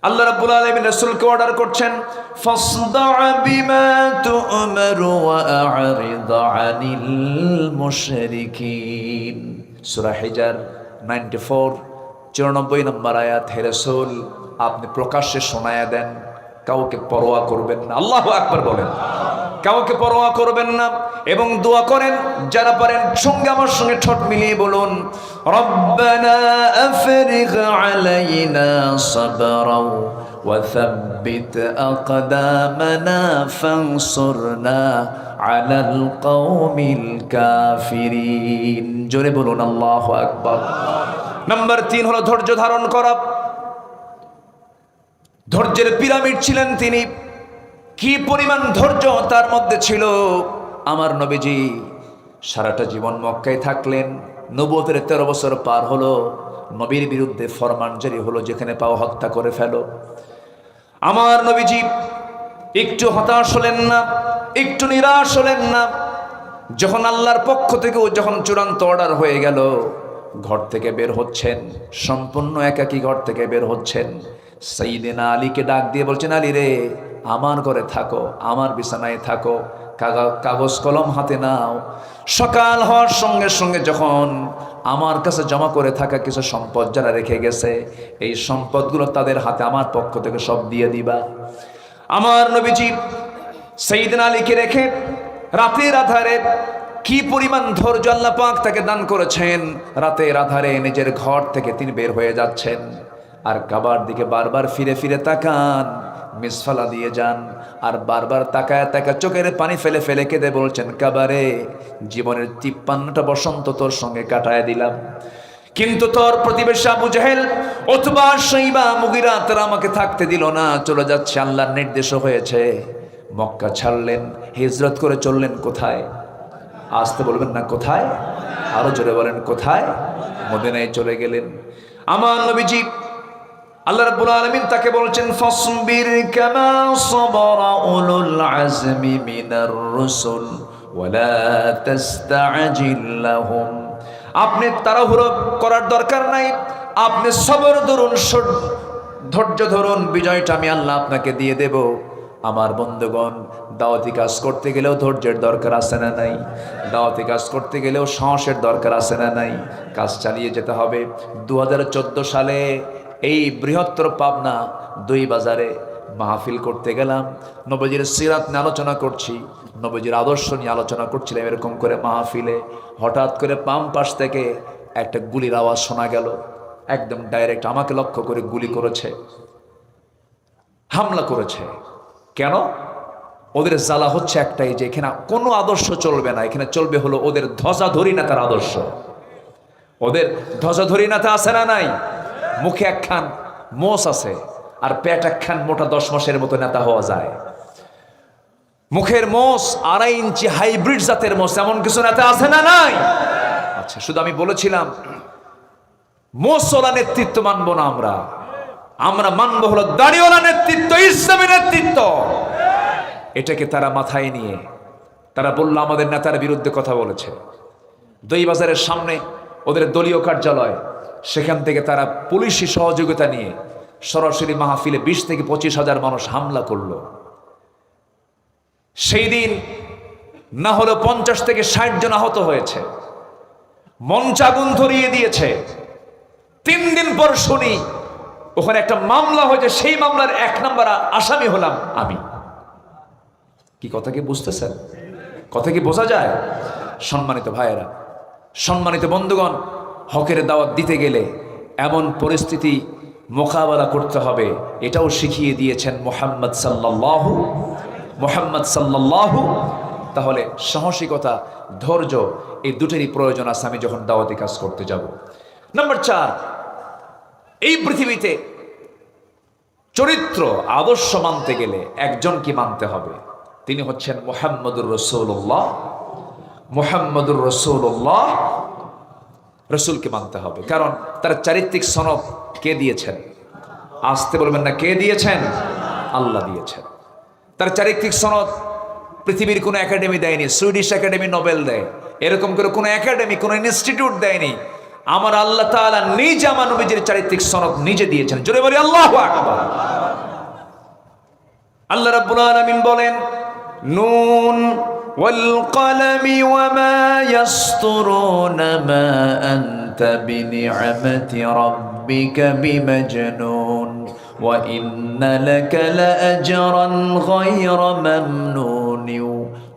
আল্লাহ রাব্বুল আলামিন রাসূলকে অর্ডার করছেন, ফাসদা' বিমা তু'মারু ওয়া আ'রিদ আনিল মুশরিকিন। সূরা হিজর 94 94 নম্বর আয়াত। হে রাসূল, আপনি প্রকাশ্যে শোনায়া দেন, কাউকে পরোয়া করবেন না। আল্লাহু আকবার বলেন। কাউকে পরোয়া করবেন না এবং দোয়া করেন। যারা পারেন সঙ্গে আমার সঙ্গে ঠোঁট মিলিয়ে বলুন, রব্বানা আফরিগ আলাইনা সাবরাও ওয়া সাব্বিত আকদামানা ফানসুরনা আলাল কওমিল কাফিরিন। জোরে বলুন আল্লাহু আকবার। নাম্বার 3 হলো ধৈর্য ধারণ করা। ধৈর্যের পিরামিড ছিলেন তিনি। কি পরিমাণ ধৈর্য তার মধ্যে ছিল! আমার নবীজি সারাটা জীবন মক্কায় থাকলেন। নবুয়তের 13 বছর পার হলো, নবীর বিরুদ্ধে ফরমান জারি হলো, যেখানে পাও হত্যা করে ফেলো। আমার নবীজি একটু হতাশ হলেন না, একটু নিরাশ হলেন না। যখন আল্লাহর পক্ষ থেকে যখন চূড়ান্ত অর্ডার হয়ে গেল, ঘর থেকে বের হচ্ছেন, সম্পূর্ণ একাকী ঘর থেকে বের হচ্ছেন। সাইয়েদনা আলীকে ডাক দিয়ে বলছেন, আলী রে, আমার ঘরে থাকো, আমার বিছানায় থাকো, কাগজ কলম হাতে নাও। সকাল হওয়ার সঙ্গে সঙ্গে যখন আমার কাছে জমা করে থাকা কিছু সম্পদ যারা রেখে গেছে, এই সম্পদগুলো তাদের হাতে আমার পক্ষ থেকে সব দিয়ে দিবা। আমার নবীজি সাইয়েদনা আলীকে রেখে রাতের আধারে, কি পরিমাণ ধৈর্য আল্লাহ পাক তাকে দান করেছেন, রাতের আধারে নিজের ঘর থেকে তিনি বের হয়ে যাচ্ছেন। আর কাবার দিকে বারবার ফিরে ফিরে তাকান, মিসফালা দিয়ে যান, আর বারবার তাকায় তাকায় চোখের পানি ফেলে ফেলে কেঁদে বলছেন, কাবারে, জীবনের 53টা বসন্ত তোর সঙ্গে কাটায় দিলাম, কিন্তু তোর প্রতিবেশী আবু জেহেল, উতবা, শাইবা, মুগিরা তারা আমাকে থাকতে দিল না, চলে যাচ্ছে। আল্লাহর নির্দেশ হয়েছে। মক্কা ছাড়লেন, হিজরত করে চললেন কোথায়? আসতে বলবেন না, কোথায়? আরো জোরে বলেন, কোথায়? মদিনায় চলে গেলেন। আমার নবীজি, আল্লাহ রাব্বুল আলামিন তাকে বলছেন, ফাসবির কামা সাবারা উলুল আজমি মিনার রাসূল ওয়ালা তাস্তাজিল লাহুম। আপনি তাড়াহুড়ো করার দরকার নাই, আপনি সবর ধরুন, ধৈর্য ধরুন, বিজয়টা আমি আল্লাহ আপনাকে দিয়ে দেব। আমার বন্ধুগণ, দাওয়াতি কাজ করতে গেলেও ধৈর্যের দরকার আছে না নাই? দাওয়াতি কাজ করতে গেলেও সাহসের দরকার আছে না নাই? কাজ চালিয়ে যেতে হবে। 2014 সালে এই বৃহত্তর পাবনা 2 বাজারে মাহফিল করতে গেলাম। নবীজির সিরাত নিয়ে আলোচনা করছি, নবীজির আদর্শ নিয়ে আলোচনা করছিলাম। এরকম করে মাহফিলে হঠাৎ করে বাম পাশ থেকে একটা গুলির আওয়াজ শোনা গেল। একদম ডাইরেক্ট আমাকে লক্ষ্য করে গুলি করেছে, হামলা করেছে। কেন? ওদের জ্বালা হচ্ছে একটাই, যে এখানে কোনো আদর্শ চলবে না, এখানে চলবে হলো ওদের ধ্বজাধরী নেতার আদর্শ। ওদের ধ্বজাধরী নেতা আছে না নাই? মুখে একখান মোষ আছে আর পেট একখান মোটা 10 মাসের মতো নেতা হওয়া যায়। মুখের মোষ 2.5 ইঞ্চি হাইব্রিড জাতের মোষ, এমন কিছু নেতা আছে না নাই? আচ্ছা, শুধু আমি বলেছিলাম মোষওয়ালা নেতৃত্ব মানবো না আমরা, আমরা মানবো হলো দাড়িওয়ালা নেতৃত্ব, ইসলামী নেতৃত্ব। এটাকে তারা মাথায় নিয়ে তারা বললো আমাদের নেতার বিরুদ্ধে কথা বলেছে। 2 বাজারের সামনে ওদের দলীয় কার্যালয়, সেখান থেকে তারা পুলিশি সহযোগিতা নিয়ে সরাসরি মাহফিলে 20 থেকে 25 হাজার মানুষ হামলা করলো। সেই দিন না হলো 50 থেকে 60 জন আহত হয়েছে, মঞ্চ আগুন ধরিয়ে দিয়েছে। 3 দিন পর শুনি ওখানে একটা মামলা হয়েছে, সেই মামলার 1 নম্বর আসামি হলাম আমি। কি কথা কি বুঝতেছেন? কথা কি বোঝা যায়? সম্মানিত ভাইয়েরা, সম্মানিত বন্ধুগণ, হকের দাওয়াত দিতে গেলে এমন পরিস্থিতি মোকাবেলা করতে হবে, এটাও শিখিয়ে দিয়েছেন মুহাম্মদ সাল্লাল্লাহু। তাহলে সাহসিকতা, ধৈর্য, এই দুটোরই প্রয়োজন আছে আমি যখন দাওয়াতি কাজ করতে যাব। নাম্বার 4, এই পৃথিবীতে চরিত্র আদর্শ মানতে গেলে একজন কি মানতে হবে? তিনি হচ্ছেন মুহাম্মদুর রাসূলুল্লাহ। মুহাম্মদুর রাসূলুল্লাহ, রসুলকে মানতে হবে। কারণ তার চারিত্রিক সনদ কে দিয়েছেন? আসতে বলবেন না, কে দিয়েছেন? আল্লাহ দিয়েছেন। তার চারিত্রিক সনদ পৃথিবীর কোনো একাডেমি দেয়নি। সুইডিশ একাডেমি নোবেল দেয়, এরকম করে কোনো একাডেমি, কোনো ইনস্টিটিউট দেয়নি। আমার আল্লাহ তাআলা নিজে আমার নবীজির চারিত্রিক সনদ নিজে দিয়েছেন। জোরে বলি আল্লাহু আকবার। আল্লাহ রাব্বুল আলামিন বলেন, নুন ওয়াল কলমি ওয়া মা ইয়াসতুরুন মা আনতা বিনি'মাতি রাব্বিকা বিমাজনুন ওয়া ইন্না লাকা লাআজরান গায়রা মামনুন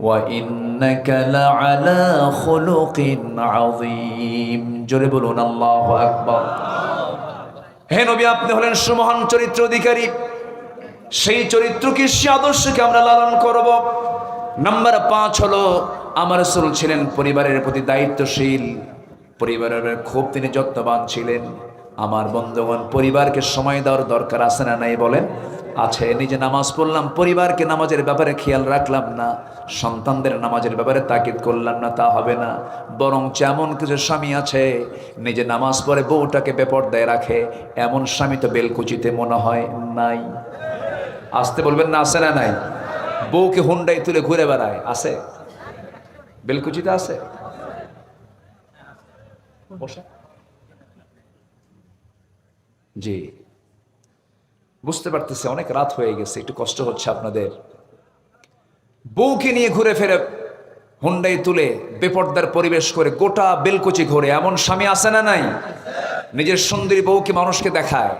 ওয়া ইন্নাকা লাআলা খুলুকিন আযীম। জোরে বলুন আল্লাহু আকবার। হে নবী, আপনি হলেন সুমহান চরিত্র অধিকারী। সেই চরিত্রকে, সে আদর্শকে আমরা লালন করব। নাম্বার 5 হলো, আমার রাসূল ছিলেন পরিবারের প্রতি দায়িত্বশীল, পরিবারের খুব তিনি যত্নবান ছিলেন। আমার বন্ধুগণ, পরিবারকে সময় দেওয়ার দরকার আছে না নাই বলেন? আছে। নিজে নামাজ পড়লাম, পরিবারকে নামাজের ব্যাপারে খেয়াল রাখলাম না, সন্তানদের নামাজের ব্যাপারে তাকিদ করলাম না, তা হবে না। বরং এমন কিছু স্বামী আছে নিজে নামাজ পড়ে বউটাকে বেপরদায় রাখে, এমন স্বামী তো বেলকুচিতে মনে হয় নাই। আসতে বলবেন না, আছে না নাই? বউকে হুন্ডাই তুলে ঘুরে বেড়ায়, আছে? বেলকুচিতে আছে? জি, বুঝতে পারতেছি অনেক রাত হয়ে গেছে, একটু কষ্ট হচ্ছে আপনাদের। বউকে নিয়ে ঘুরে ফেরে হুন্ডাই তুলে বেপর্দার পরিবেশ করে গোটা বেলকুচি ঘুরে, এমন স্বামী আছে না নাই? নিজের সুন্দরী বউকে মানুষকে দেখায়,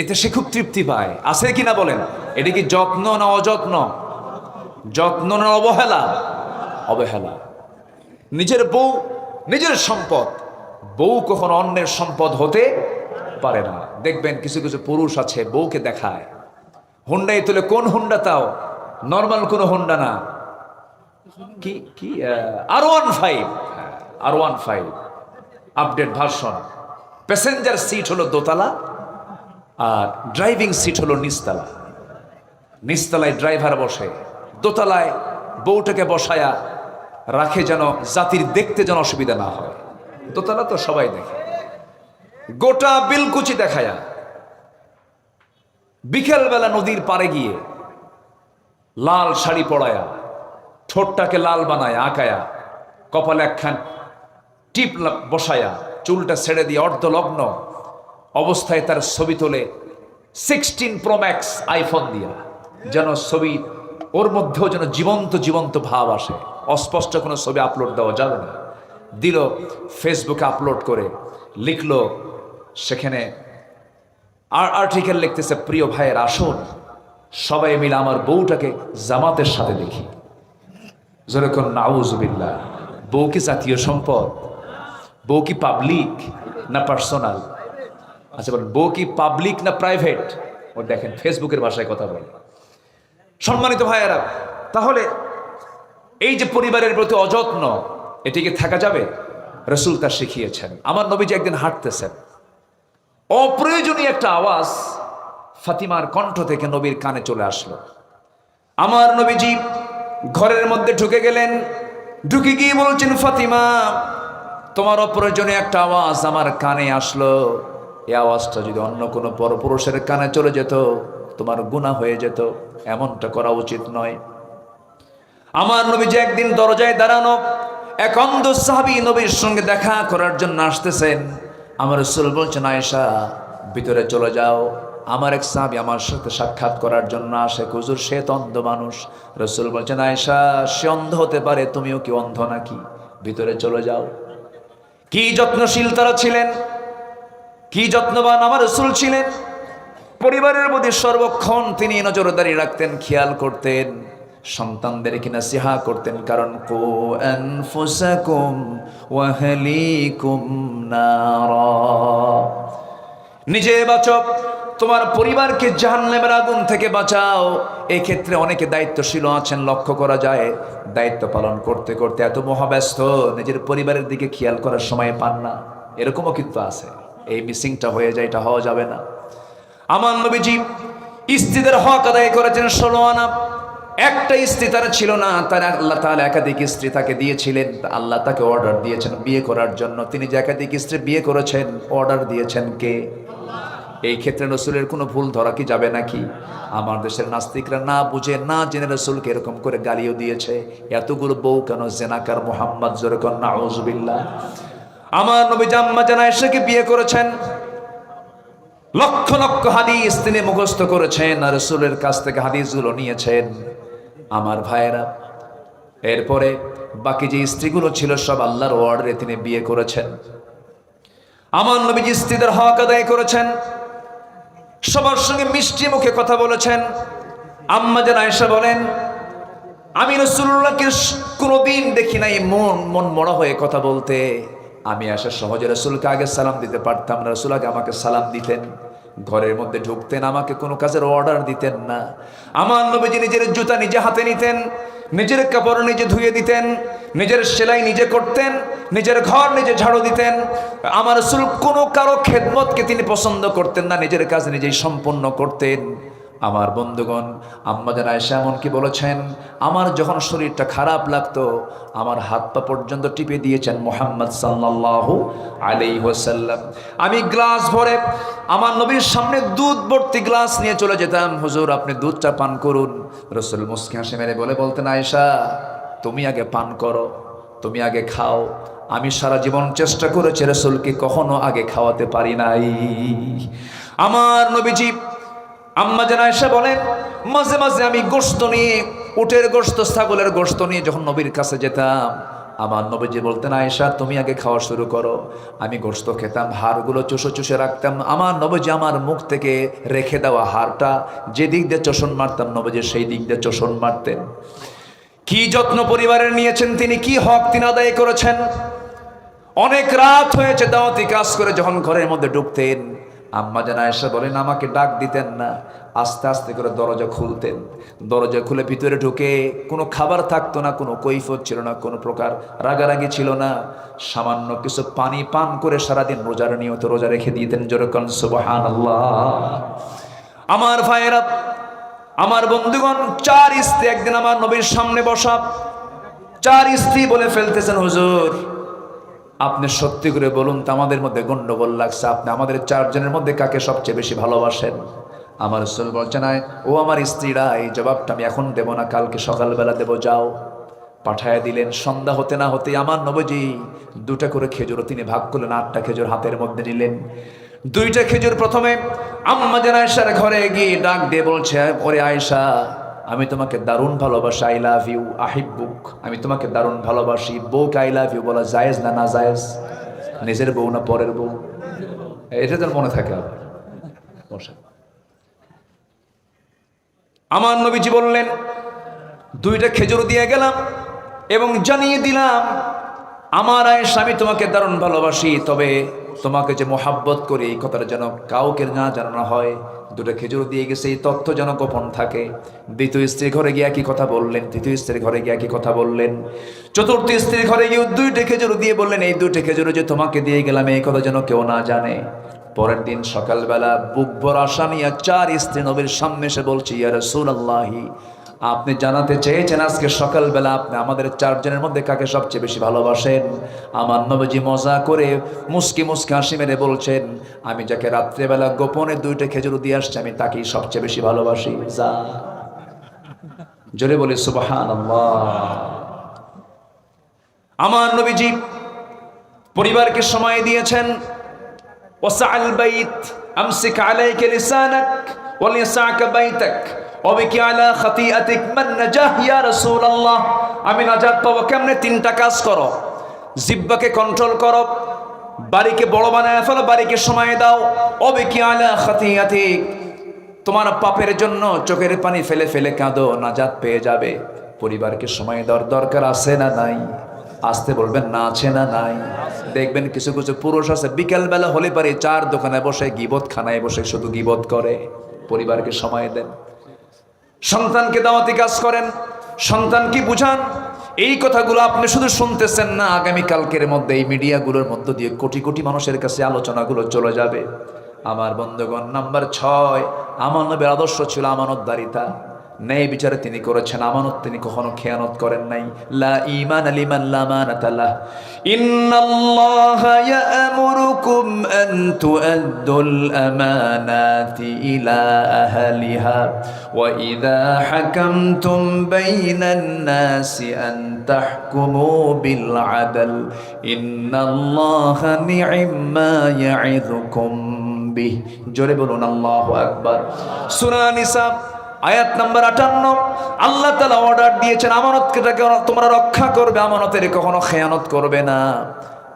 এতে সে খুব তৃপ্তি পায়, আছে কি না বলেন? এটা কি যত্ন না অযত্ন? যত্ন না অবহেলা? অবহেলা। নিজের বউ নিজের সম্পদ, বউ কখনো অন্যের সম্পদ হতে পারে না। দেখবেন কিছু কিছু পুরুষ আছে বউকে দেখায় হুন্ডাই তুলে। কোন হুন্ডা? তাও নর্মাল কোনো হুন্ডা না, কি কি R15, R15 update version. Passenger seat হলো দোতলা আর ড্রাইভিং সিট হলো নিচতলা। নিচতলায় ড্রাইভার বসে, দোতলায় বউটাকে বসায়া রাখে যেন জাতির দেখতে যেন অসুবিধা না হয়। দোতলা তো সবাই দেখে। গোটা বিলকুচি দেখায়া বিকেলবেলা নদীর পাড়ে গিয়ে লাল শাড়ি পরায়া, ঠোঁটটাকে লাল বানায় আঁকায়া, কপালে একখান টিপ বসায়া, চুলটা ছেড়ে দিয়ে অর্ধলগ্ন অবস্থায় তার ছবি তোলে 16 Pro Max আইফোন দিয়া, যেন ছবি ওর মধ্যেও যেন জীবন্ত জীবন্ত ভাব আসে। অস্পষ্ট কোনো ছবি আপলোড দেওয়া যাবে না। দিল ফেসবুকে আপলোড করে, লিখলো সেখানে আর্টিকেল লিখতেছে, প্রিয় ভাইয়ের আসুন সবাই মিলে আমার বউটাকে জামাতের সাথে দেখি। যেরকম নাউজুবিল্লাহ। বউ কি জাতীয় সম্পদ? বউ কি পাবলিক না পার্সোনাল? আচ্ছা বলেন, বউ কি পাবলিক না প্রাইভেট? ও দেখেন ফেসবুকের ভাষায় কথা বলে। সম্মানিত ভাইয়েরা, তাহলে এই যে পরিবারের প্রতি অযত্ন, এটিকে থাকা যাবে? রাসূল তা শিখিয়েছেন। আমার নবীজি একদিন হাঁটতেছেন, অপ্রয়োজনীয় একটা আওয়াজ ফাতিমার কণ্ঠ থেকে নবীর কানে চলে আসলো। আমার নবীজি ঘরের মধ্যে ঢুকে গেলেন, ঢুকে গিয়ে বলছেন, ফাতিমা, তোমার অপ্রয়োজনীয় একটা আওয়াজ আমার কানে আসলো। এই আওয়াজটা যদি অন্য কোনো পরপুরুষের কানে চলে যেত তোমার গুনাহ হয়ে যেত, এমনটা করা উচিত নয়। আমার নবীজি একদিন দরজায় দাঁড়ানো এক অন্ধ সাহাবী নবীর সঙ্গে দেখা করার জন্য আসতেছেন। আমার রাসূল বলছেন, আয়েশা ভিতরে চলে যাও। আমার এক সাহাবী আমার সাথে সাক্ষাৎ করার জন্য আসে, হুজুর সে তো অন্ধ মানুষ। রাসূল বলছেন, আয়েশা সে অন্ধ হতে পারে, তুমিও কি অন্ধ নাকি? ভিতরে চলে যাও। কি যত্নশীল তারা ছিলেন, কি যত্নবান আমার রাসূল ছিলেন। পরিবারের প্রতি সর্বক্ষণ তিনি নজরদারি রাখতেন, খেয়াল করতেন, সন্তানদেরকে নসিহা করতেন। কারণ কু আনফুসাকুম ওয়া আহলিকুম নারা, নিজে বাঁচো, তোমার পরিবারকে জাহান্নামের আগুন থেকে বাঁচাও। এই ক্ষেত্রে অনেকে দায়িত্বশীল আছেন, লক্ষ্য করা যায় দায়িত্ব পালন করতে করতে এত মহাব্যস্ত নিজের পরিবারের দিকে খেয়াল করার সময় পান না। এরকমও কিন্তু আছে। এই মিসিংটা হয়ে যায়, এটা হওয়া যাবে না। আমার নবীজি স্ত্রীদের হক আদায় করেছেন 16 আনা। একটা স্ত্রী তার ছিল না, তার আল্লাহ তাআলা একাধিক স্ত্রী তাকে দিয়েছিলেন। আল্লাহ তাকে অর্ডার দিয়েছেন বিয়ে করার জন্য। তিনি যে একাধিক স্ত্রী বিয়ে করেছেন, অর্ডার দিয়েছেন কে? এই ক্ষেত্রে রাসূলের কোনো ভুল ধরা কি যাবে নাকি? আমার দেশের নাস্তিকরা না বুঝে না জেনে রাসূলকে এরকম করে গালিও দিয়েছে, এতগুলো বউ কেন? জেনাকার মুহাম্মদ, যেরকম নাউজুবিল্লাহ। আমার নবী আম্মা জান আয়েশাকে বিয়ে করেছেন, লক্ষ লক্ষ হাদিস তিনি মুখস্থ করেছেন আর রাসূলের কাছ থেকে হাদিসগুলো নিয়েছেন। আমার ভাইয়েরা, এরপরে বাকি যে স্ত্রীগুলো ছিল সব আল্লাহর অর্ডারে তিনি বিয়ে করেছেন। আমার নবীজি স্ত্রীদের হক আদায় করেছেন, সবার সঙ্গে মিষ্টি মুখে কথা বলেছেন। আম্মা জান আয়েশা বলেন, আমি রাসূলুল্লাহকে কোনোদিন দেখি নাই মন মরা হয়ে কথা বলতে। আমি আসা সহজে রাসূলকে আগে সালাম দিতে পারতাম না, রাসূল আগে আমাকে সালাম দিতেন। ঘরের মধ্যে ঢুকতেন, আমাকে কোনো কাজের অর্ডার দিতেন না। আমার নবীজি নিজের জুতা নিজে হাতে নিতেন, নিজের কাপড় নিজে ধুয়ে দিতেন, নিজের সেলাই নিজে করতেন, নিজের ঘর নিজে ঝাড়ু দিতেন। আমার রাসূল কোনো কারো খেদমতকে তিনি পছন্দ করতেন না, নিজের কাজ নিজেই সম্পন্ন করতেন। আমার বন্ধুগণ, আম্মা জান আয়েশা এমনকি বলেছেন, আমার যখন শরীরটা খারাপ লাগতো আমার হাত পা পর্যন্ত টিপে দিয়েছেন মুহাম্মদ সাল্লাল্লাহু আলাইহি ওয়াসাল্লাম। আমি গ্লাস ভরে আমার নবীর সামনে দুধ ভর্তি গ্লাস নিয়ে চলে যেতাম, হুজুর আপনি দুধটা পান করুন। রাসূল মুস্কি হাসি মেরে বলতেন, আয়েশা তুমি আগে পান করো, তুমি আগে খাও। আমি সারা জীবন চেষ্টা করেছি রাসূলকে কখনো আগে খাওয়াতে পারি নাই। আমার নবীজি আম্মা জান আয়েশা বলেন, মাঝে মাঝে আমি গোশত নিয়ে, উটের গোশত ছাগলের গোশত নিয়ে যখন নবীর কাছে যেতাম, আমার নবীজি বলতেন, আয়েশা তুমি আগে খাওয়া শুরু করো। আমি গোশত খেতাম, হাড়গুলো চুষে চুষে রাখতাম। আমার নবীজি আমার মুখ থেকে রেখে দেওয়া হাড়টা যে দিক দিয়ে চোষণ মারতাম, নবীজি সেই দিক দিয়ে চোষণ মারতেন। কি যত্ন পরিবারের নিয়েছেন তিনি, কি হক তিনি আদায় করেছেন। অনেক রাত হয়েছে দাওয়াতি কাজ করে যখন ঘরের মধ্যে ঢুকতেন, আম্মা জান আয়েশা বলেন আমাকে ডাক দিতেন না, আস্তে আস্তে করে দরজা খুলতেন। দরজা খুলে ভিতরে ঢুকে কোনো খাবার থাকতো না, কোনো কৈফিয়ত ছিল না, কোনো প্রকার রাগারাগি ছিল না। সামান্য কিছু পানি পান করে সারাদিন রোজার নিয়ত রোজা রেখে দিতেন। যেরকম সুবহানাল্লাহ। আমার ভাইয়েরা, আমার বন্ধুগণ, 4 স্ত্রী একদিন আমার নবীর সামনে বসা। 4 স্ত্রী বলে ফেলতেছেন, হুজুর আপনি সত্যি করে বলুন তো, আমাদের মধ্যে গন্ডগোল লাগছে, আপনি আমাদের 4 জনের মধ্যে কাকে সবচেয়ে বেশি ভালোবাসেন? আমার রাসূল বলছেন, ও আমার স্ত্রীরা, এই জবাবটা আমি এখন দেব না, কালকে সকালবেলা দেব, যাও। পাঠায় দিলেন। সন্ধ্যা হতে না হতে আমার নবীজি 2টা করে খেজুর তিনি ভাগ করলেন, 8টা খেজুর হাতের মধ্যে নিলেন। 2টা খেজুর প্রথমে আম্মা জান আয়েশার ঘরে গিয়ে ডাক দিয়ে বলছে, ওরে আয়েশা আমি তোমাকে দারুণ ভালোবাসি, আই লাভ ইউ আহিব্বুক, আমি তোমাকে দারুণ ভালোবাসি। বউকে আই লাভ ইউ বলা জায়েজ না না জায়েজ? নিজের বউ না পরের বউ? এটা তো মনে থাকে। আবার আমার নবীজি বললেন, 2টা খেজুর দিয়ে গেলাম এবং জানিয়ে দিলাম, আমার আয়েশা আমি তোমাকে দারুণ ভালোবাসি, তবে তোমাকে যে মোহাব্বত করি এই কথাটা যেন কাউকে না জানানো হয়। 2টা খেজুর দিয়ে গেছে, এই তথ্য যেন গোপন থাকে। 2য় স্ত্রীর ঘরে গিয়ে একই কথা বললেন, 3য় স্ত্রীর ঘরে গিয়ে একই কথা বললেন, 4র্থ স্ত্রীর ঘরে গিয়ে 2টা খেজুর দিয়ে বললেন, এই 2টা খেজুর যে তোমাকে দিয়ে গেলাম এই কথা যেন কেউ না জানে। পরের দিন সকালবেলা বুক ভর আশা নিয়ে 4 স্ত্রী নবীর সামনে এসে বলছি, ইয়া রাসূলুল্লাহি আপনি জানাতে চেয়েছেন আজকে সকালবেলা আপনি আমাদের 4 জনের মধ্যে কাকে সবচেয়ে বেশি ভালোবাসেন। আমার নবীজি মজা করে মুস্কি মুস্কি হাসি মেরে বলছেন, আমি যাকে রাত্রেবেলা গোপনে 2টা খেজুর দিয়ে আসছি আমি তাকেই সবচেয়ে বেশি ভালোবাসি। যা, জোরে বলি সুবহানাল্লাহ। আমার নবীজি পরিবারকে সময় দিয়েছেন। ওয়াসাল বাইত আমসিক আলাইকা লিসানাক ওয়ালিসাকা বাইতাক ওয়াবিকি আলা খাতিয়াতিক মান নাজাহ ইয়া রাসূলুল্লাহ। আমি নাজাত পাবো কেমনে? 3টা কাজ করো। জিহ্বাকে কন্ট্রোল করো, বাড়িকে বড় বানায় ফেলো, বাড়িকে সময় দাও। ওয়াবিকি আলা খাতিয়াতিক, তোমার পাপের জন্য চোখের পানি ফেলে ফেলে কাঁদো, নাজাত পেয়ে যাবে। পরিবারকে সময় দেওয়ার দরকার আছে না নাই? আসতে বলবেন না, আছে না নাই? দেখবেন কিছু কিছু পুরুষ আছে বিকেলবেলা হলে পারে 4 দোকানে বসে গিবত খানায় বসে শুধু গিবত করে। পরিবারকে সময় দেন, সন্তানকে দাওয়াতি কাজ করেন, সন্তানকে বুঝান। এই কথাগুলো আপনি শুধু শুনতেছেন না, আগামী কালকের মধ্যে এই মিডিয়াগুলোর মধ্য দিয়ে কোটি কোটি মানুষের কাছে আলোচনাগুলো চলে যাবে। আমার বন্ধুগণ, নাম্বার 6 আমার নবীর আদর্শ ছিল আমানতদারিতা। ন্যায় বিচারে তিনি করেছেন, আমানত তিনি কখনো খেয়ানত করেন নাই। লা ঈমান লিমান লা আমানাতা লাহ। ইন্নাল্লাহা ইয়া'মুরুকুম আন তু'আদ্দুল আমানাতি ইলা আহলিহা ওয়া ইযা হাকামতুম বাইনান নাসি আন তাহকুমু বিল আদল ইন্নাল্লাহা নি'মা ইয়া'ইযুকুম বিহ। জোরে বলুন আল্লাহু আকবার। সূরা নিসা আয়াত নাম্বার 58। আল্লাহ তাআলা অর্ডার দিয়েছেন আমানতকে তোমরা রক্ষা করবে, আমানতের কখনো খেয়ানত করবে না।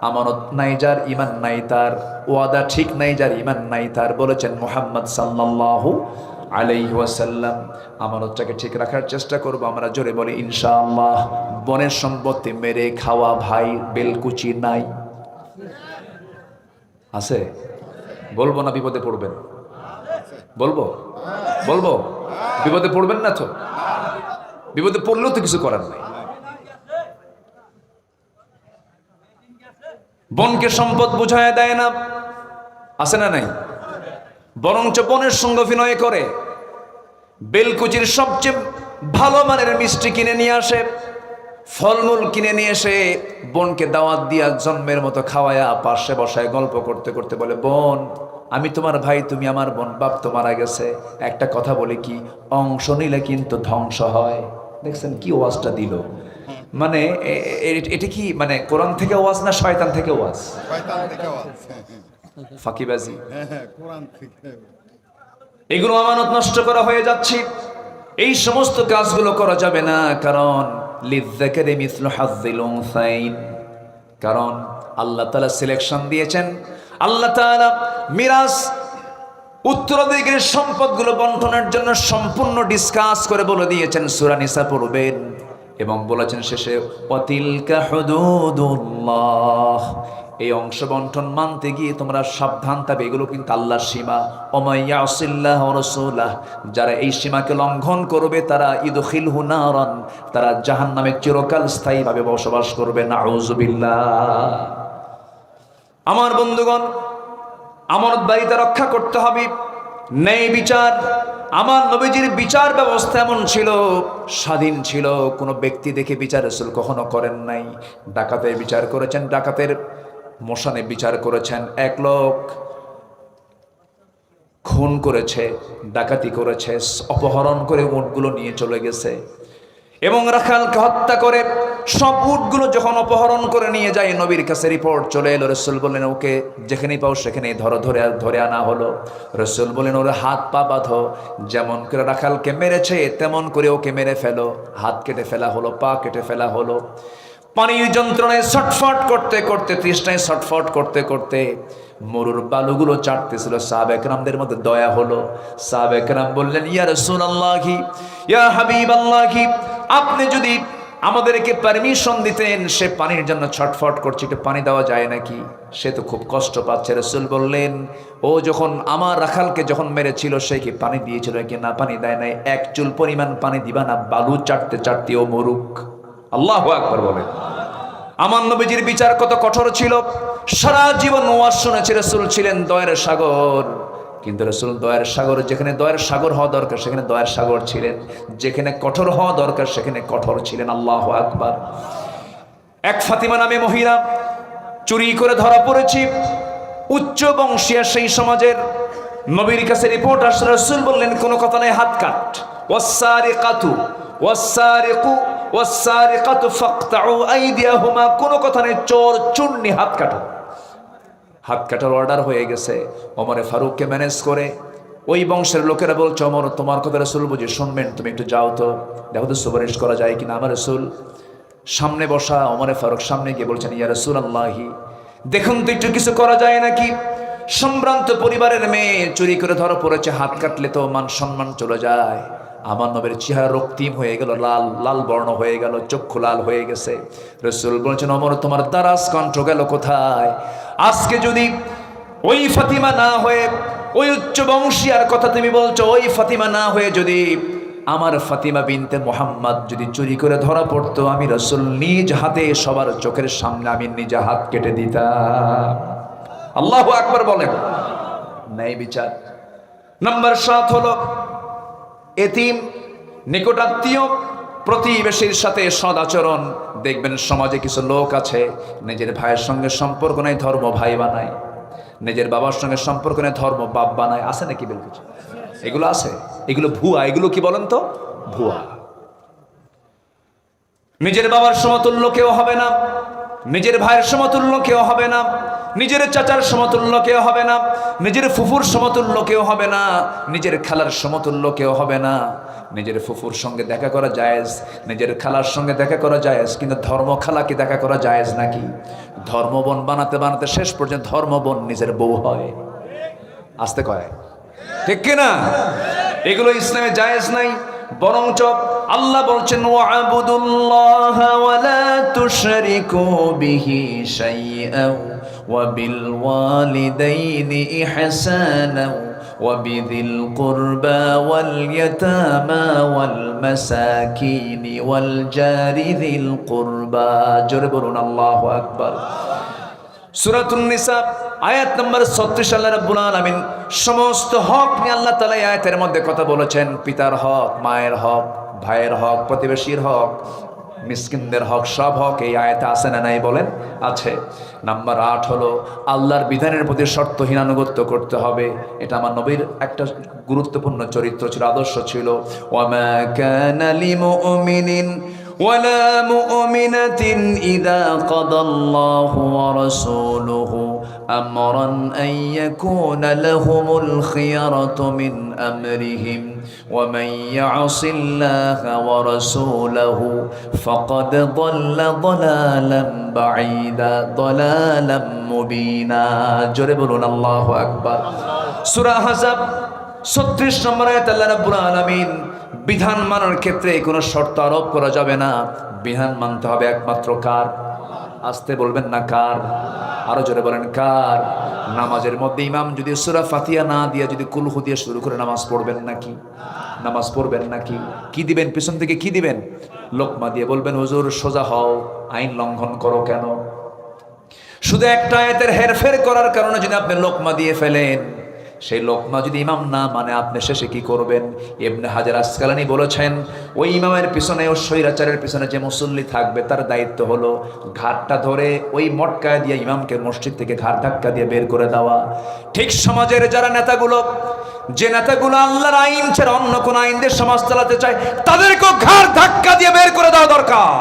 আমানত নাই যার, ঈমান নাই তার, ওয়াদা ঠিক নাই যার, ঈমান নাই তার, বলেছেন মুহাম্মদ সাল্লাল্লাহু আলাইহি ওয়াসাল্লাম। আমানতটাকে ঠিক রাখার চেষ্টা করব আমরা, জোরে বলি ইনশাআল্লাহ। বনের সম্পত্তি মেরে খাওয়া ভাই বেলকুচি নাই, আছে? বলবো না বিপদে পড়বেন? বলবো বলবো বিপদে পড়বেন না তো? বিপদে পড়লেও তো কিছু করার নাই। বনকে সম্পদ বুঝায় দেয় না, আছে না নাই? বরঞ্চ বনের সঙ্গে অভিনয় করে, বেলকুচির সবচেয়ে ভালো মানের মিষ্টি কিনে নিয়ে আসে, ফলমূল কিনে নিয়ে এসে বোনকে দাওয়াত দিয়া জন্মের মতো খাওয়ায়া পাশে বসায় গল্প করতে করতে বলে, বোন আমি তোমার ভাই, তুমি আমার বোন, বাপ তো মারা গেছে, একটা কথা বলি কি, অংশ নিলে কিন্তু ধ্বংস হয়। দেখছেন কি ওয়াজটা দিল? মানে এটা কি মানে কোরআন থেকে ওয়াজ না শয়তান থেকে ওয়াজ? ফাঁকিবাজি। এগুলো আমানত নষ্ট করা হয়ে যাচ্ছে। এই সমস্ত কাজগুলো করা যাবে না, কারণ লিযযাকারি মিসলু হাযযিল উনসাইন। কারণ আল্লাহ তাআলা সিলেকশন দিয়েছেন, আল্লাহ তাআলা মিরাস উত্তরাধিকারের সম্পদগুলো বন্টনের জন্য সম্পূর্ণ ডিসকাস করে বলে দিয়েছেন। সূরা নিসা পড়বেন এবং বলেছেন শেষে ওয়াতিলকা হুদুদুল্লাহ। এই অংশ বন্টন মানতে গিয়ে তোমরা সাবধান থাকবে, এগুলো কিন্তু আল্লাহর সীমা। ওয়া ইয়াসিল্লাহ ওয়া রাসূলাহ, যারা এই সীমাকে লঙ্ঘন করবে তারা ইদখিলহু নারান, তারা জাহান্নামে চিরকাল স্থায়ীভাবে বসবাস করবে। নাউযুবিল্লাহ। আমার বন্ধুগণ, আমানতদারিতা রক্ষা করতে হবে। ন্যায় বিচার, আমার নবীজির বিচার ব্যবস্থা এমন ছিল, স্বাধীন ছিল, কোনো ব্যক্তি দেখে বিচার রাসূল কখনো করেন নাই। ডাকাতের বিচার করেছেন, ডাকাতের মশানে বিচার করেছেন। এক লোক খুন করেছে, ডাকাতি করেছে, অপহরণ করে উটগুলো নিয়ে চলে গেছে এবং রাখালকে হত্যা করে সব উটগুলো যখন অপহরণ করে নিয়ে যায়, নবীর কাছে রিপোর্ট চলে এলো। রাসূল বললেন, ওকে যেখানেই পাও সেখানেই ধরে আনা হলো। রাসূল বললেন, ওর হাত পা বাঁধো, যেমন করে রাখালকে মেরেছে তেমন করে ওকে মেরে ফেলো। হাত কেটে ফেলা হলো, পা কেটে ফেলা হলো। পানির যন্ত্রণায় ছটফট করতে করতে, তৃষ্ণায় ছটফট করতে করতে মরুর বালুগুলো চাটতেছিল। সাহাবা একরামদের মধ্যে দয়া হলো। সাহাবা একরাম বললেন, ইয়া রাসূলুল্লাহি, ইয়া হাবিবাল্লাহি, আপনি যদি আমাদেরকে পারমিশন দিতেন, সে পানির জন্য ছটফট করছে, একটু পানি দেওয়া যায় নাকি? সে তো খুব কষ্ট পাচ্ছে। রাসূল বললেন, ও যখন আমার রাখালকে যখন মেরেছিল সে কি পানি দিয়েছিল কি? না, পানি দেয় নাই। এক চুল পরিমাণ পানি দিবা না, বালু চাটতে চাটতে ও মরুক। আল্লাহু আকবার বলেন। আমার নবীজির বিচার কত কঠোর ছিল। সারা জীবন ওয়াজ শুনেছে। রাসূল ছিলেন দয়ার সাগর, কিন্তু রাসূল দয়ার সাগর, যেখানে দয়ার সাগর হওয়া দরকার সেখানে দয়ার সাগর ছিলেন, যেখানে কঠোর হওয়া দরকার সেখানে কঠোর ছিলেন। আল্লাহু আকবার। এক ফাতিমা নামে মহিলা চুরি করে ধরা পড়েছি, উচ্চ বংশীয় সেই সমাজের। নবীর কাছে রিপোর্ট আসলে রাসূল বললেন, কোনো কথা নেই, হাত কাট। ওয়াসসারিকাতু ওয়াসসারিকু ওয়াসসারিকাতু ফাকতাউ আইদিয়াহুমা, কোনো কথা নেই, চোর চুন্নি হাত কাটো। হাত কাটার অর্ডার হয়ে গেছে। ওমরে ফারুককে ম্যানেজ করে ওই বংশের লোকেরা বলছে, ওমর তোমার কথা রাসূল বুঝি শুনবেন, তুমি একটু যাও তো, দেখো তো সুপারিশ করা যায় কিনা। আমার রাসূল সামনে বসা, ওমরে ফারুক সামনে গিয়ে বলছেন, ইয়া রাসূলুল্লাহি, দেখুন তো একটু কিছু করা যায় নাকি? সম্ভ্রান্ত পরিবারের মেয়ে চুরি করে ধরা পড়েছে, হাত কাটলে তো মান সম্মান চলে যায়। আমার নবীর চেহারা রক্তিম হয়ে গেল, লাল লাল বর্ণ হয়ে গেল, চক্ষু লাল হয়ে গেছে। রাসূল বলছেন, ওমর তোমার দারাজ কণ্ঠ গেল কোথায়? আজকে যদি ওই ফাতিমা না হয়ে, ওই উচ্চ বংশীয়ার কথা তুমি বলছো, ওই ফাতিমা না হয়ে যদি আমার ফাতিমা বিনতে মুহাম্মদ যদি চুরি করে ধরা পড়তো, আমি রাসূল নিজ হাতে সবার চোখের সামনে আমি নিজে হাত কেটে দিতাম। আল্লাহু আকবার বলেন। ন্যায় বিচার। নাম্বার 7 হলো এতিম নিকটাত্মীয় প্রতিবেশীর সাথে সদ আচরণ। দেখবেন সমাজে কিছু লোক আছে নিজের ভাইয়ের সঙ্গে সম্পর্ক নাই, ধর্ম ভাই বানায়, নিজের বাবার সঙ্গে সম্পর্ক নেই, ধর্ম বাপ বানায়। আছে নাকি বলতে? এগুলো আছে, এগুলো ভুয়া। এগুলো কি বলেন তো? ভুয়া। নিজের বাবার সমতুল্য কেউ হবে না, নিজের ভাইয়ের সমতুল্য কেউ হবে না, নিজের চাচার সমতুল্য কেউ হবে না, নিজের ফুফুর সমতুল্য কেউ হবে না, নিজের খালার সমতুল্য কেউ হবে না। নিজের ফুফুর সঙ্গে দেখা করা জায়েজ, নিজের খালার সঙ্গে দেখা করা জায়েজ, কিন্তু ধর্ম খালাকে দেখা করা জায়েজ নাকি? ধর্মবোন বানাতে বানাতে শেষ পর্যন্ত ধর্মবোন নিজের বউ হয়। আসতে কয় ঠিক কিনা? এগুলো ইসলামে জায়েজ নাই। বরঞ্চ আল্লাহ বলছেন ওয়া'বুদুল্লাহ ওয়া লা তুশরিকু বিহি শাইআন ওয়া বিল ওয়ালিদাইনি ইহসানা ওয়া বিযিল কুরবা ওয়াল ইয়াতামা ওয়াল মাসাকিন ওয়াল জারি যিল কুরবা। জোরে বলুন আল্লাহু আকবার। সূরাতুন নিসা আয়াত নম্বর 36 আল্লাহ রাব্বুল আলামিন সমস্ত হক নিয়ে আল্লাহ তাআলা এই আয়াতের মধ্যে কথা বলেছেন। পিতার হক, মায়ের হক, ভাইয়ের হক, প্রতিবেশীর হক, মিসকিনদের হক, সব হক এই আয়াতে আছে না নাই বলেন? আছে। নাম্বার 8 হলো আল্লাহর বিধানের প্রতি শর্তহীন আনুগত্য করতে হবে। এটা আমার নবীর একটা গুরুত্বপূর্ণ চরিত্র ছিল, আদর্শ ছিল। ওয়ামা কানা লিমুমিনিন ولا مؤمنة إذا قضى الله ورسوله أمرا أن يكون لهم الخيرة من أمرهم ومن يعص الله ورسوله فقد ضل ضلالا بعيدا ضلالا مبينا। জোরে বলুন আল্লাহু আকবার। সূরা আহজাব 36 নম্বর আয়াতে আল্লাহ রাব্বুল আলামিন বিধান মানার ক্ষেত্রে কোনো শর্ত আরোপ করা যাবে না। বিধান মানতে হবে একমাত্র কার? আসতে বলবেন না কার? আরো জোরে বলেন কার? নামাজের মধ্যে ইমাম যদি সূরা ফাতিহা না দিয়ে যদি কুলহু দিয়ে শুরু করে নামাজ পড়বেন নাকি? নামাজ পড়বেন নাকি? কি দিবেন পিছন থেকে? কি দিবেন? লোকমা দিয়ে বলবেন হুজুর সোজা হও, আইন লঙ্ঘন করো কেন? শুধু একটা আয়াতের হেরফের করার কারণে যদি আপনি লোকমা দিয়ে ফেলেন, সেই লোকমা যদি ইমাম না মানে আপনি শেষে কি করবেন? ইবনে হাজার আসকালানী বলেছেন ওই ইমামের পিছনে ও স্বৈরাচারের পিছনে যে মুসল্লি থাকবে তার দায়িত্ব হলো ঘাটটা ধরে ওই মটকায় দিয়ে ইমামকে মসজিদ থেকে ঘাট ধাক্কা দিয়ে বের করে দেওয়া। ঠিক সমাজের যারা নেতাগুলো, যে নেতাগুলো আল্লাহর আইন ছাড়া অন্য কোন আইন দিয়ে সমাজ চালাতে চায়, তাদেরকেও ঘাট ধাক্কা দিয়ে বের করে দেওয়া দরকার।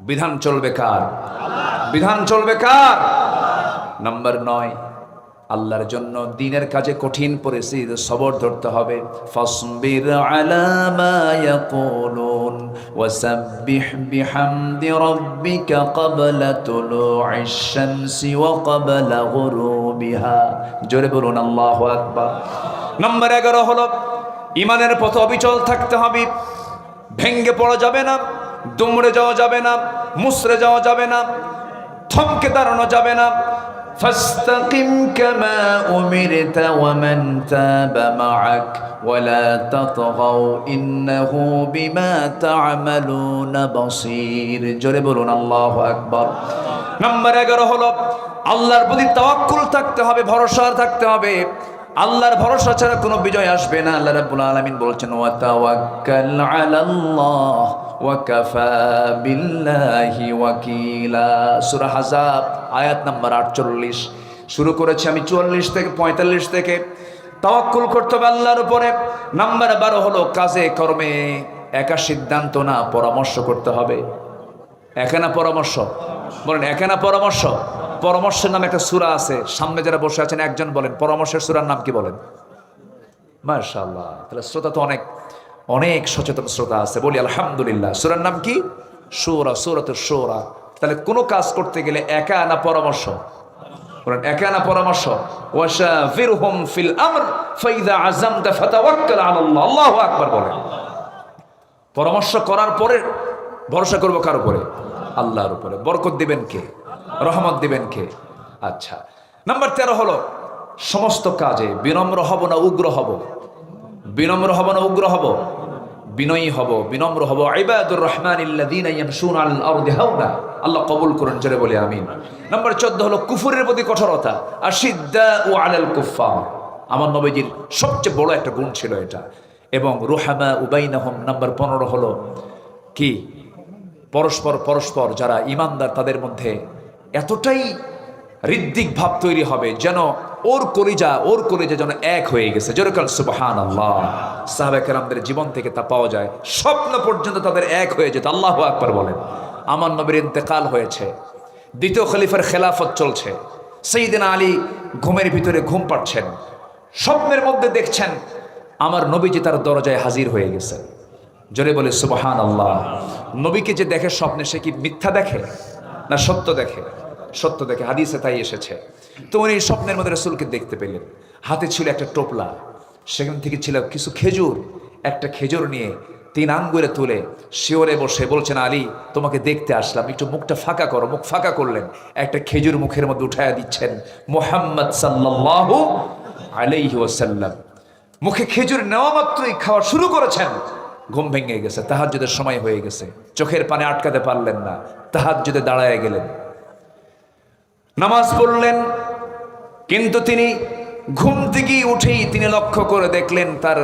বিধান চলবে কার? বিধান চলবে কার? নাম্বার 9, আল্লাহর জন্য দ্বীনের কাজে কঠিন পরিস্থিতিতে সবর ধরতে হবে। ফাসবির আলা মা ইয়াকুলুন ওয়াসাব্বিহ বিহামদি রাব্বিকা ক্বাবলা তুলুইশ শামসি ওয়া ক্বাবলা গুরুবিহা। জোরে বলুন আল্লাহু আকবার। নাম্বার 11 হলো ঈমানের পথে অবিচল থাকতে হবে। ভেঙ্গে পড়া যাবে না, দুমড়ে যাওয়া যাবে না, মুসরে যাওয়া যাবে না, থমকে দাঁড়ানো যাবে না। فاستقم كما أمرت ومن تاب معك ولا تطغوا إنه بما تعملون بصير। জোরে বলুন আল্লাহু আকবার। নাম্বার 11 হলো আল্লাহর প্রতি তাওয়াক্কুল থাকতে হবে, ভরসা থাকতে হবে। আল্লাহর ভরসা ছাড়া কোনো বিজয় আসবে না। আল্লাহ রাব্বুল আলামিন বলেছেন ওয়া তাওয়াক্কাল আলাল্লাহ ওয়া কাফা বিল্লাহি ওয়াকিলা। সূরা আহজাব আয়াত নাম্বার 48। শুরু করেছি আমি 44 থেকে 45 থেকে। তাওয়াক্কুল করতে হবে আল্লাহর উপরে। নাম্বার 12 হলো কাজে কর্মে একা সিদ্ধান্ত না, পরামর্শ করতে হবে। একা না পরামর্শ? বলেন একা না পরামর্শ? পরামর্শের নামে একটা সূরা আছে, সামনে যারা বসে আছেন একজন বলেন পরামর্শের সূরার নাম কি বলেন? মাশাআল্লাহ, তাহলে শ্রোতা তো অনেক অনেক সচেতন শ্রোতা আছে, বলি আলহামদুলিল্লাহ। সূরার নাম কি? সূরা, সূরাতুশ সূরা। তাহলে কোনো কাজ করতে গেলে একা না পরামর্শ? বলেন একা না পরামর্শ? ওয়াশাফিরহুম ফিল আমর ফাইযা আযামতা ফাতাওয়াক্কাল আলাল্লাহ। আল্লাহু আকবার বলেন। পরামর্শ করার পরে ভরসা করব কার উপরে? আল্লাহর উপরে। বরকত দিবেন কে? রহমত দিবেন কে? আচ্ছা, নাম্বার 13 হলো সমস্ত কাজে বিনম্র হব না উগ্র হব? বিনম্র হব না উগ্র হব? বিনয়ী হব, বিনম্র হব। ইবাদুর রহমানিল্লাযীনা ইয়ামশুনা আলাল আরদি হাওনা। আল্লাহ কবুল করুন, জোরে বলি আমিন। নাম্বার 14 হলো কুফরের প্রতি কঠোরতা। আশিদ্দাউ আলাল কুফফার। আমার নবীজির সবচেয়ে বড় একটা গুণ ছিল এটা। এবং রুহামা উবাইনাহুম নাম্বার 15 হলো কি পরস্পর পরস্পর যারা ইমানদার তাদের মধ্যে এতটাই হৃদ্দিক ভাব তৈরি হবে যেন ওর কলিজা যেন এক হয়ে গেছে। যেরকম সুবহানাল্লাহ, সাহাবায়ে কেরামদের জীবন থেকে তা পাওয়া যায়। স্বপ্ন পর্যন্ত তাদের এক হয়ে যেত। আল্লাহু আকবার বলেন। আমার নবীর ইন্তেকাল হয়েছে, দ্বিতীয় খলিফার খেলাফত চলছে, সাইয়েদনা আলী ঘুমের ভিতরে ঘুম পাচ্ছেন, স্বপ্নের মধ্যে দেখছেন আমার নবীজি তার দরজায় হাজির হয়ে গেছে। জোরে বলে সুবহানাল্লাহ। নবীকে যে দেখে স্বপ্নে সে কি মিথ্যা দেখে না সত্য দেখে? সত্য দেখে, হাদিসে তাই এসেছে। তো উনি স্বপ্নের মধ্যে রাসূলকে দেখতে পেলেন, হাতে ছিল একটা টোপলা, সেখান থেকে ছিল কিছু খেজুর। একটা খেজুর নিয়ে 3 আঙ্গুলে তুলে শিওরে বসে বলছেন, আলী তোমাকে দেখতে আসলাম, একটু মুখটা ফাঁকা করো। মুখ ফাঁকা করলেন, একটা খেজুর মুখের মধ্যে উঠায়া দিচ্ছেন, মুহাম্মদ সাল্লাল্লাহু আলাইহি ওয়াসাল্লাম। মুখে খেজুর নেওয়া মাত্রই খাওয়া শুরু করেছেন। ঘুম ভেঙে গেছে, তাহাজ্জুদের সময় হয়ে গেছে, চোখের পানি আটকাতে পারলেন না, তাহাজ্জুদে দাঁড়ায় গেলেন, নামাজ পড়লেন। কিন্তু তিনি ঘুম থেকে উঠেই তিনি লক্ষ্য করে দেখলেন তার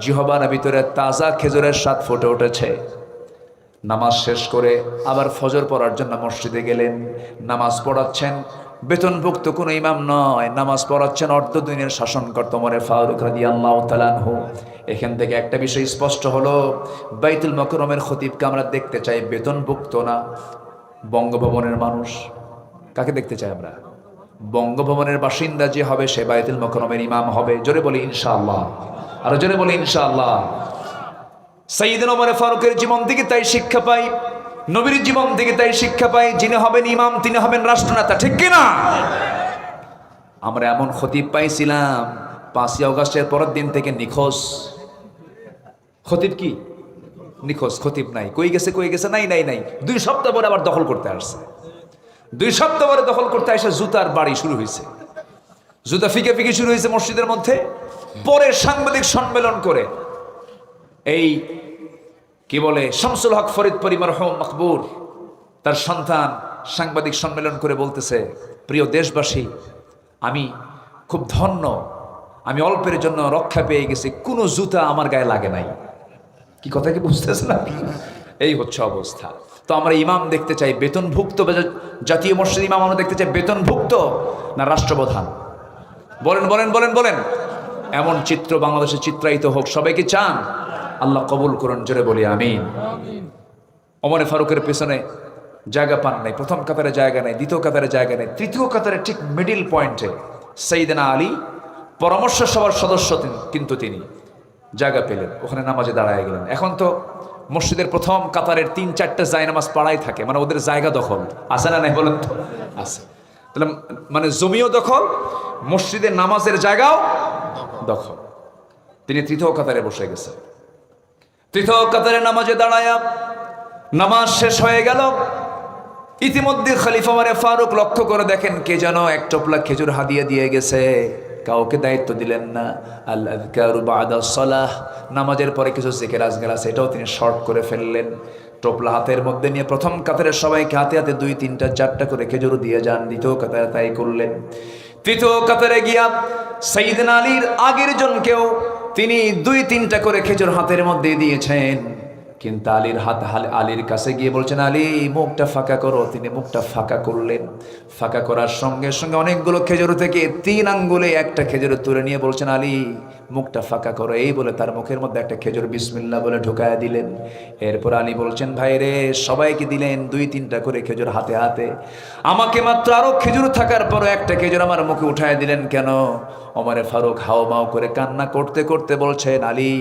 জিহ্বার ভিতরে তাজা খেজুরের স্বাদ ফুটে উঠেছে। নামাজ শেষ করে আবার ফজর পড়ার জন্য মসজিদে গেলেন। নামাজ পড়াচ্ছেন বেতনভুক্ত কোনো ইমাম নয়, নামাজ পড়াচ্ছেন অর্ধদিনের শাসনকর্তা ওমর ফারুক রাদিয়াল্লাহু তাআলা আনহু। এখান থেকে একটা বিষয় স্পষ্ট হলো, বাইতুল মুকাররমের খতিবকে আমরা দেখতে চাই বেতনভুক্ত না, বঙ্গভবনের মানুষ। কাকে দেখতে চাই আমরা? বঙ্গভবনের বাসিন্দা যে হবে সে বাইতুল মুকাররমের ইমাম হবে। জোরে বলি ইনশাআল্লাহ, আর জোরে বলি ইনশাআল্লাহ। সাইয়েদনা ওমর ফারুকের জীবন থেকে তাই শিক্ষা পাই, নবীর জীবন থেকে তাই শিক্ষা পাই, যিনি হবেন ইমাম তিনি হবেন রাষ্ট্রনেতা, ঠিক কিনা? আমরা এমন খতিব পাইছিলাম 5ই আগস্টের পরের দিন থেকে নিখোঁজ। খতিব কি নিখোঁজ, খতিব নাই, কই গেছে নাই 2 সপ্তাহ পরে আবার দখল করতে আসছে। 2 সপ্তাহ পরে দখল করতে এসে জুতার বাড়ি শুরু হয়েছে, জুতা ফিকে শুরু হয়েছে মসজিদের মধ্যে। পরে সাংবাদিক সম্মেলন করে এই কি বলে শামসুল হক ফরিদপুরি মরহুম মকবুর তার সন্তান সাংবাদিক সম্মেলন করে বলতেছে, প্রিয় দেশবাসী, আমি খুব ধন্য, আমি অল্পের জন্য রক্ষা পেয়ে গেছি, কোনো জুতা আমার গায়ে লাগে নাই। কি কথা কি বুঝতেছে না? এই হচ্ছে অবস্থা। তো আমরা ইমাম দেখতে চাই বেতনভুক্ত, জাতীয় মসজিদ ইমাম আমরা দেখতে চাই বেতনভুক্ত না রাষ্ট্রপ্রধান? বলেন। এমন চিত্র বাংলাদেশে চিত্রায়িত হোক, সবাইকে চান? আল্লাহ কবুল করুন, জোরে বলি আমিন। ওমর ফারুকের পেছনে জায়গা পান নাই, প্রথম কাতারে জায়গা নেই, দ্বিতীয় কাতারে জায়গা নেই, তৃতীয় কাতারে ঠিক মিডিল পয়েন্টে সাইয়েদনা আলী পরামর্শ সভার সদস্য কিন্তু তিনি জায়গা পেলেন, ওখানে নামাজে দাঁড়ায় গেলেন। এখন তো মসজিদের প্রথম কাতারের 3-4টা জায়নামাজ পাড়াই থাকে, মানে ওদের জায়গা দখল আছে না নাই বলেন তো? আছে। তাহলে মানে জমিও দখল, মসজিদের নামাজের জায়গাও দখল। তিনি তৃতীয় কাতারে বসে গেছেন। তৃতীয় কাতারে নামাজে দাঁড়ায়া নামাজ শেষ হয়ে গেল। ইতিমধ্যে খলিফা ওমর ফারুক লক্ষ্য করে দেখেন কে যেন এক টোপলা খেজুর হাদিয়া দিয়ে গেছে, কাউকে দায়িত্ব দিলেন না। আল আযকারু বা'দা সালাহ, নামাজের পরে কিছু জিকির আজকার আছে, এটাও তিনি শর্ট করে ফেললেন। টোপলা হাতের মধ্যে নিয়ে প্রথম কাতারের সবাইকে হাতে হাতে 2, 3, 4টা করে খেজুর দিয়ে যান। দ্বিতীয় কাতারে তাই করলেন। তৃতীয় কাতারে গিয়া সাইয়েদনা আলীর আগের জনকেও তিনি 2-3টা করে খেজুর হাতের মধ্যে দিয়েছেন। কিন্তু আলীর কাছে গিয়ে বলছেন, আলী মুখটা ফাঁকা করো। তিনি মুখটা ফাঁকা করলেন। ফাঁকা করার সঙ্গে সঙ্গে অনেকগুলো খেজুর থেকে 3 আঙ্গুলে একটা খেজুর তুলে নিয়ে বলছেন, আলী মুখটা ফাঁকা করো। এই বলে তার মুখের মধ্যে একটা খেজুর বিসমিল্লাহ বলে ঢুকায়া দিলেন। এরপর আলী বলছেন, ভাই রে, সবাইকে দিলেন 2-3টা করে খেজুর হাতে হাতে, আমাকে মাত্র আরো খেজুর থাকার পরও একটা খেজুর আমার মুখে উঠায় দিলেন কেন? ওমর ফারুক হাওমাও করে কান্না করতে করতে বলছেন, আলী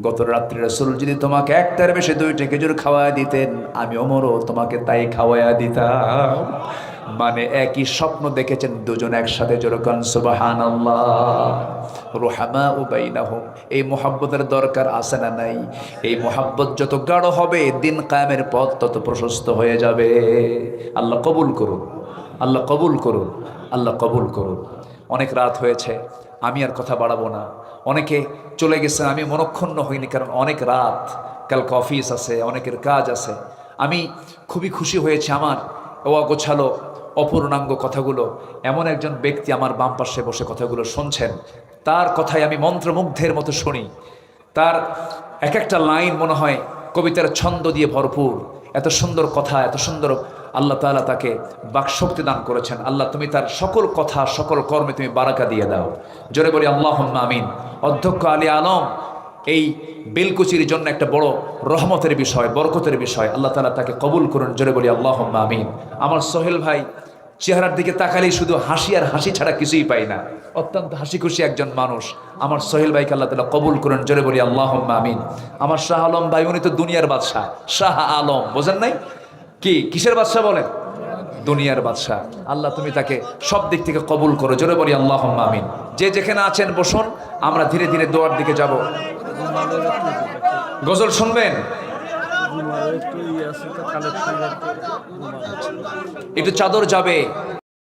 গত রাত্রি রাসূল যদি তোমাকে একটার বেশি 2টা খেজুর খাওয়ায়া দিতেন, আমি ওমরও তোমাকে তাই খাওয়ায়া দিতাম। মানে একই স্বপ্ন দেখেছেন দুজন একসাথে, যেরকম সুবহানাল্লাহ। রুহামা বাইনাহুম, এই মুহাব্বতের দরকার আছে না নাই? এই মুহাব্বত যত গাঢ় হবে দিন কায়েমের পথ তত প্রশস্ত হয়ে যাবে। আল্লাহ কবুল করুন, আল্লাহ কবুল করুন, আল্লাহ কবুল করুন। অনেক রাত হয়েছে, আমি আর কথা বাড়াবো না। অনেকে চলে গেছেন, আমি মনক্ষুণ্ণ হইনি, কারণ অনেক রাত, কালকে অফিস আছে, অনেকের কাজ আছে। আমি খুবই খুশি হয়েছি আমার গোছালো অপূর্ণাঙ্গ কথাগুলো এমন একজন ব্যক্তি আমার বাম পাশে বসে কথাগুলো শুনছেন, তার কথাই আমি মন্ত্রমুগ্ধের মতো শুনি। তার এক একটা লাইন মনে হয় কবিতার ছন্দ দিয়ে ভরপুর। এত সুন্দর কথা, এত সুন্দর আল্লাহ তাআলা তাকে বাকশক্তি দান করেছেন। আল্লাহ তুমি তার সকল কথা, সকল কর্মে তুমি বারাকা দিয়ে দাও। জোরে বলি আল্লাহুম্মা আমিন। অধ্যক্ষ আলী আলম এই বেলকুচির জন্য একটা বড় রহমতের বিষয়, বরকতের বিষয়। আল্লাহ তাআলা তাকে কবুল করুন। জোরে বলি আল্লাহুম্মা আমিন। আমার সোহেল ভাই চেহারার দিকে তাকালেই শুধু হাসি আর হাসি ছাড়া কিছুই পাই না। অত্যন্ত হাসি খুশি একজন মানুষ। আমার সোহেল ভাইকে আল্লাহ তাআলা কবুল করুন। জোরে বলি আল্লাহুম্মা আমিন। আমার শাহ আলম ভাই, উনি তো দুনিয়ার বাদশাহ। শাহ আলম বোঝেন নাই? কি কিসের বাদশাহ বলেন? দুনিয়ার বাদশাহ। আল্লাহ তুমি তাকে সব দিক থেকে কবুল করো। জোরে বলি আল্লাহুম্মা আমিন। যে যেখানে আছেন বসুন, আমরা ধীরে ধীরে দোয়ার দিকে যাব। গজল শুনবেন? একটু চাদর যাবে।